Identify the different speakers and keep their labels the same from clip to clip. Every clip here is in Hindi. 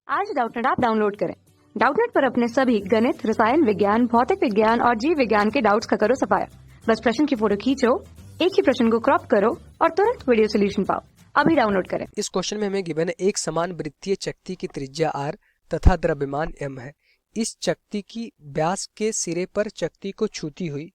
Speaker 1: आज डाउटनेट ऐप डाउनलोड करें। डाउटनेट पर अपने सभी गणित, रसायन विज्ञान, भौतिक विज्ञान और जीव विज्ञान के डाउट्स का करो सफाया। बस प्रश्न की फोटो खींचो, एक ही प्रश्न को क्रॉप करो और तुरंत वीडियो सोल्यूशन पाओ। अभी डाउनलोड करें।
Speaker 2: इस क्वेश्चन में हमें गिवन है एक समान वृत्तीय चक्ति की त्रिज्या r तथा द्रव्यमान m है। इस चक्ति की व्यास के सिरे पर चक्ति को छूती हुई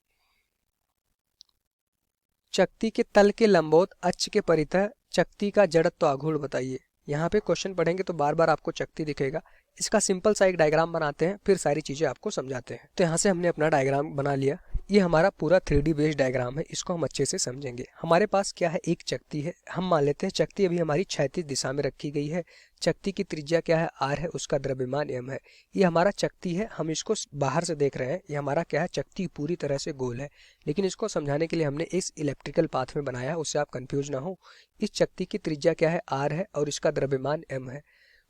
Speaker 2: चक्ति के तल के लंबवत अक्ष के परितः चक्ति का जड़त्व आघूर्ण बताइए। यहाँ पे क्वेश्चन पढ़ेंगे तो बार बार आपको चक्ति दिखेगा। इसका सिंपल सा एक डायग्राम बनाते हैं, फिर सारी चीजें आपको समझाते हैं। तो यहाँ से हमने अपना डायग्राम बना लिया। ये हमारा पूरा 3D बेस्ड डायग्राम है, इसको हम अच्छे से समझेंगे। हमारे पास क्या है, एक चक्ति है। हम मान लेते हैं चक्ति अभी हमारी क्षैतिज दिशा में रखी गई है। चक्ति की त्रिज्या क्या है, r है, उसका द्रव्यमान m है। ये हमारा चक्ति है, हम इसको बाहर से देख रहे हैं। ये हमारा क्या है, चक्ति पूरी तरह से गोल है, लेकिन इसको समझाने के लिए हमने इस इलेक्ट्रिकल पाथ में बनाया, उससे आप कंफ्यूज ना हो। इस चक्ति की त्रिज्या क्या है, r है, और इसका द्रव्यमान m है।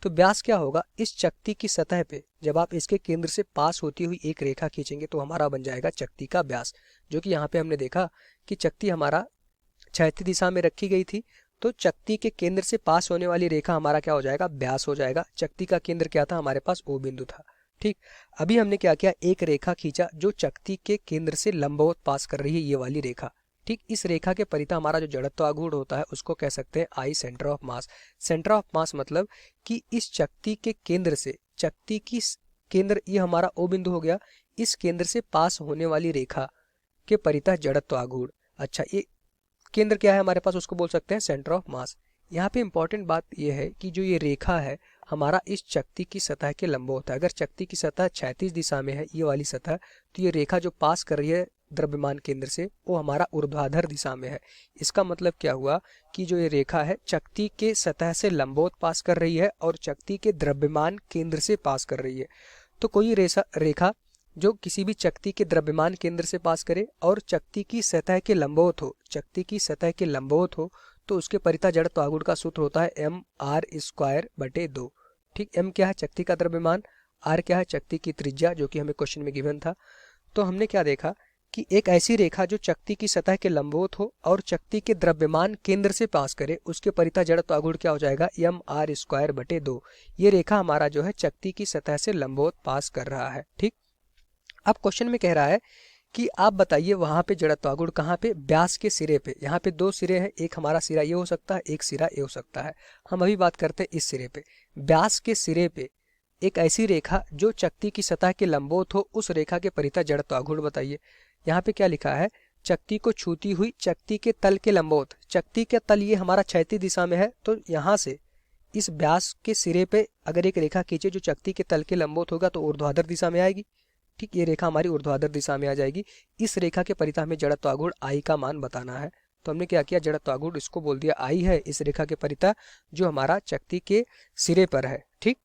Speaker 2: तो व्यास क्या होगा, इस चक्ति की सतह पे जब आप इसके केंद्र से पास होती हुई एक रेखा खींचेंगे तो हमारा बन जाएगा चक्ति का व्यास, जो कि यहाँ पे हमने देखा कि चक्ति हमारा क्षैतिज दिशा में रखी गई थी। तो चक्ति के केंद्र से पास होने वाली रेखा हमारा क्या हो जाएगा, व्यास हो जाएगा। चक्ति का केंद्र क्या था, हमारे पास O बिंदु था। ठीक, अभी हमने क्या किया, एक रेखा खींचा जो चक्ति के केंद्र से लंबवत पास कर रही है, ये वाली रेखा। ठीक, इस रेखा के परितः हमारा जो जड़त्व आघूर्ण होता है उसको कह सकते हैं I centre of mass. Centre of mass मतलब कि इस चक्ति के केंद्र से, चक्ति की केंद्र ये हमारा O बिंदु हो गया, इस केंद्र से पास होने वाली रेखा के परितः जड़त्व आघूर्ण। अच्छा, ये केंद्र क्या है हमारे पास, उसको बोल सकते हैं सेंटर ऑफ मास। यहाँ पे इंपॉर्टेंट बात यह है कि जो ये रेखा है हमारा इस चक्ति की सतह के लंबवत है। अगर चक्ति की सतह क्षैतिज दिशा में है, ये वाली सतह, तो ये रेखा जो पास कर रही है द्रव्यमान केंद्र से, वो हमारा ऊर्ध्वाधर दिशा में है। इसका मतलब क्या हुआ कि जो ये रेखा है चक्ति के सतह से लंबवत पास कर रही है और चक्ति के द्रव्यमान केंद्र से पास कर रही है। तो कोई रेखा जो किसी भी चक्ति के द्रव्यमान केंद्र से पास करे और चक्ति की सतह के लंबवत हो, चक्ति की सतह के लंबवत हो, तो उसके परितः जड़त्व आघूर्ण का सूत्र होता है mr²/2। ठीक, m क्या है, चक्ति का द्रव्यमान, r क्या है, चक्ति की त्रिज्या, जो कि हमें क्वेश्चन में गिवन था। तो हमने क्या देखा कि एक ऐसी रेखा जो चक्ति की सतह के लंबवत हो और चक्ति के द्रव्यमान केंद्र से पास करे, उसके परितः जड़त्व आघूर्ण क्या हो जाएगा, mr²/2। ये रेखा हमारा जो है चक्ति की सतह से लंबवत पास कर रहा है। ठीक, अब क्वेश्चन में कह रहा है कि आप बताइए वहां पे जड़त्व आघूर्ण कहाँ पे, व्यास के सिरे पे। यहाँ पे दो सिरे हैं, एक हमारा सिरा ये हो सकता है, एक सिरा ये हो सकता है। हम अभी बात करते हैं इस सिरे पे। व्यास के सिरे पे एक ऐसी रेखा जो चक्ति की सतह के लंबवत हो, उस रेखा के परितः जड़त्व आघूर्ण बताइए। यहाँ पे क्या लिखा है, चक्ति को छूती हुई चक्ति के तल के लंबवत। चक्ति के तल ये हमारा क्षैतिज दिशा में है, तो यहाँ से इस व्यास के सिरे पे अगर एक रेखा खींचे जो चक्ति के तल के लंबवत होगा तो ऊर्ध्वाधर दिशा में आएगी। ठीक, ये रेखा हमारी ऊर्ध्वाधर दिशा में आ जाएगी। इस रेखा के परितः हमें जड़त्व आघूर्ण आई का मान बताना है। तो हमने क्या किया, जड़त्व आघूर्ण इसको बोल दिया आई है, इस रेखा के परितः जो हमारा चक्ति के सिरे पर है। ठीक,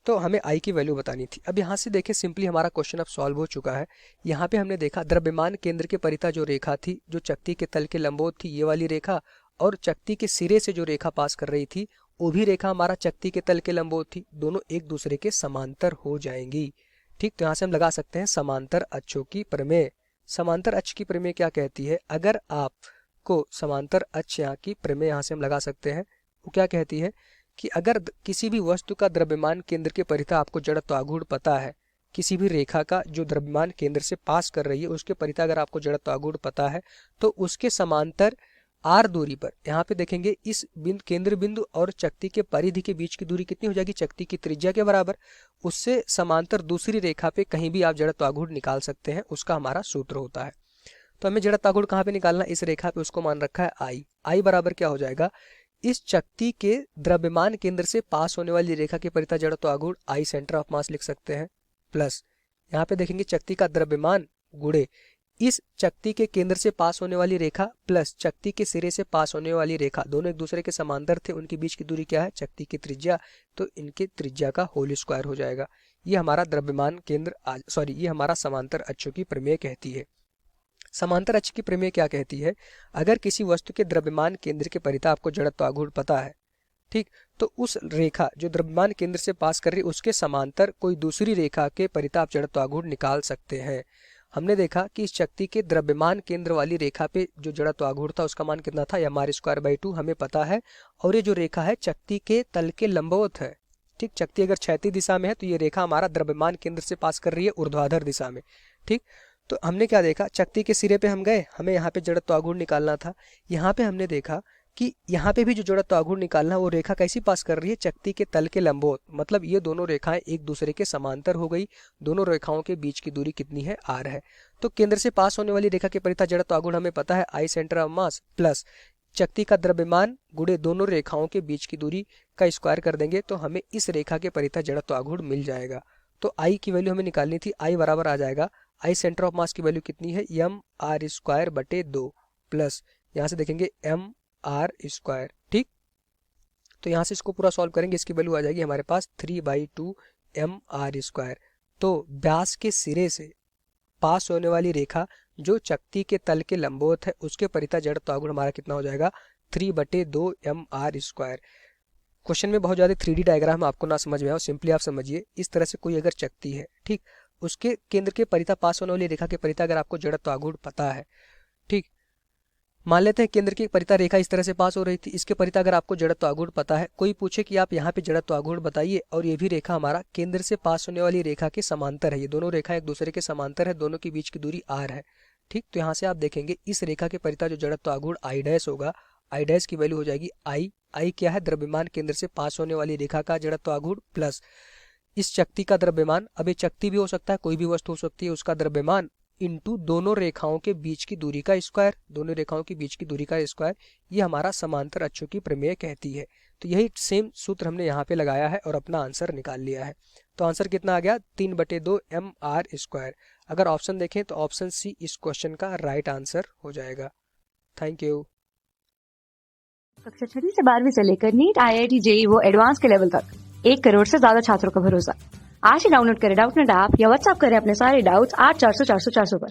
Speaker 2: तो हमें आई की वैल्यू बतानी थी। अब यहाँ से देखें, सिंपली हमारा क्वेश्चन अब सॉल्व हो चुका है। यहाँ पे हमने देखा द्रव्यमान केंद्र के परितः जो रेखा थी जो चक्ति के तल के लंबवत थी, ये वाली रेखा, और चक्ति के सिरे से जो रेखा पास कर रही थी वो भी रेखा हमारा चक्ति के तल के लंबवत थी। दोनों एक दूसरे के समांतर हो जाएंगी। ठीक, तो यहाँ से हम लगा सकते हैं समांतर अक्षों की प्रमेय। समांतर अक्ष की प्रमेय क्या कहती है, अगर आपको समांतर अक्ष यहाँ की प्रमेय यहाँ से हम लगा सकते हैं, वो क्या कहती है कि अगर किसी भी वस्तु का द्रव्यमान केंद्र के परितः आपको जड़त्व आघूर्ण पता है, किसी भी रेखा का जो द्रव्यमान केंद्र से पास कर रही है उसके परितः अगर आपको जड़त्व आघूर्ण पता है, तो उसके समांतर r दूरी पर, यहाँ पे देखेंगे इस केंद्र बिंदु और चक्ति के परिधि के बीच की दूरी कितनी हो जाएगी, चक्ति की त्रिज्या के बराबर। उससे समांतर दूसरी रेखा पे कहीं भी आप जड़त्व आघूर्ण निकाल सकते हैं, उसका हमारा सूत्र होता है। तो हमें जड़त्व आघूर्ण कहाँ पे निकालना, इस रेखा पे, उसको मान रखा है आई बराबर क्या हो जाएगा, इस चक्ति के द्रव्यमान केंद्र से पास होने वाली रेखा के परितः जड़त्व आघूर्ण आई सेंटर ऑफ मास लिख सकते हैं, प्लस यहाँ पे देखेंगे चक्ति का द्रव्यमान गुणे इस चक्ति के केंद्र से पास होने वाली रेखा प्लस चक्ति के सिरे से पास होने वाली रेखा, दोनों एक दूसरे के समांतर थे, उनके बीच की दूरी क्या है, चक्ति की त्रिज्या, तो इनके त्रिज्या का होल स्क्वायर हो जाएगा। ये हमारा द्रव्यमान केंद्र ये हमारा समांतर अक्षों की प्रमेय कहती है। समांतर अक्ष की प्रमेय क्या कहती है, अगर किसी वस्तु के द्रव्यमान केंद्र के परितः आपको जड़त्व आघूर्ण पता है, ठीक, तो उस रेखा जो द्रव्यमान केंद्र से पास कर रही है उसके समांतर कोई दूसरी रेखा के परितः आप जड़त्व आघूर्ण निकाल सकते हैं। हमने देखा कि इस चक्ति के द्रव्यमान केंद्र वाली रेखा पे जो जड़त्व आघूर्ण था उसका मान कितना था, mr²/2 हमें पता है, और ये जो रेखा है चक्ति के तल के लंबवत है। ठीक, चकती अगर क्षैतिज दिशा में है तो ये रेखा हमारा द्रव्यमान केंद्र से पास कर रही है ऊर्ध्वाधर दिशा में। ठीक, तो हमने क्या देखा, चकती के सिरे पे हम गए, हमें यहाँ पे जड़त्व आघूर्ण निकालना था। यहाँ पे हमने देखा कि यहाँ पे भी जो जड़त्व आघूर्ण निकालना है वो रेखा कैसी पास कर रही है, चकती के तल के लंबवत, मतलब ये दोनों रेखाएं एक दूसरे के समांतर हो गई। दोनों रेखाओं के बीच की दूरी कितनी है, r है। तो केंद्र से पास होने वाली रेखा के परितः जड़त्व आघूर्ण हमें पता है I centre of mass plus चकती का द्रव्यमान गुणे दोनों रेखाओं के बीच की दूरी का स्क्वायर कर देंगे तो हमें इस रेखा के परितः जड़त्व आघूर्ण मिल जाएगा। तो I की वैल्यू हमें निकालनी थी, I बराबर आ जाएगा, I सेंटर ऑफ मास की वैल्यू कितनी है, mr²/2 प्लस यहाँ से देखेंगे mr²। ठीक, तो यहाँ से इसको पूरा सॉल्व करेंगे, इसकी वैल्यू आ जाएगी हमारे पास 3/2 mr²। तो व्यास के सिरे से पास होने वाली रेखा जो चकती के तल के लंबवत है उसके परितः जड़त्व आघूर्ण हमारा कितना हो जाएगा, 3/2 mr²। क्वेश्चन में बहुत ज़्यादा 3D डायग्राम आपको ना समझ में आओ, सिंपली आप समझिए, इस तरह से कोई अगर चकती है, ठीक, उसके केंद्र के परितः पास होने वाली रेखा के परितः अगर आपको जड़त्व आघूर्ण पता है, ठीक, मान लेते हैं केंद्र की परितः रेखा इस तरह से पास हो रही थी, इसके परितः अगर आपको जड़त्व आघूर्ण पता है, कोई पूछे कि आप यहाँ पे जड़त्व आघूर्ण बताइए और ये भी रेखा हमारा केंद्र से पास होने वाली रेखा के समांतर है, ये दोनों रेखा एक दूसरे के समांतर है, दोनों के बीच की दूरी r है। ठीक, तो यहाँ से आप देखेंगे इस रेखा के परितः जो जड़त्व आघूर्ण I' होगा, I' की वैल्यू हो जाएगी I क्या है, द्रव्यमान केंद्र से पास होने वाली रेखा का जड़त्व आघूर्ण प्लस इस चकती का द्रव्यमान, अब ये चकती भी हो सकता है, कोई भी वस्तु हो सकती है, उसका द्रव्यमान इंटू दोनों रेखाओं के बीच की दूरी का स्क्वायर, दोनों रेखाओं की बीच की दूरी का स्क्वायर, ये हमारा समांतर अक्षों की प्रमेय कहती है। तो यही सेम सूत्र हमने यहाँ पे लगाया है और अपना आंसर निकाल लिया है। तो आंसर कितना आ गया, 3/2 mr²। अगर ऑप्शन देखें तो ऑप्शन सी इस क्वेश्चन का राइट आंसर हो जाएगा। Thank you.
Speaker 1: कक्षा 6 से 12वीं से लेकर नीट, IIT, JEE वो एडवांस के लेवल तक 1 करोड़ से ज्यादा छात्रों का भरोसा। आज ही डाउनलोड करें डाउटनेट ऐप या व्हाट्सएप करें अपने सारे डाउट्स 8400 400 400 पर।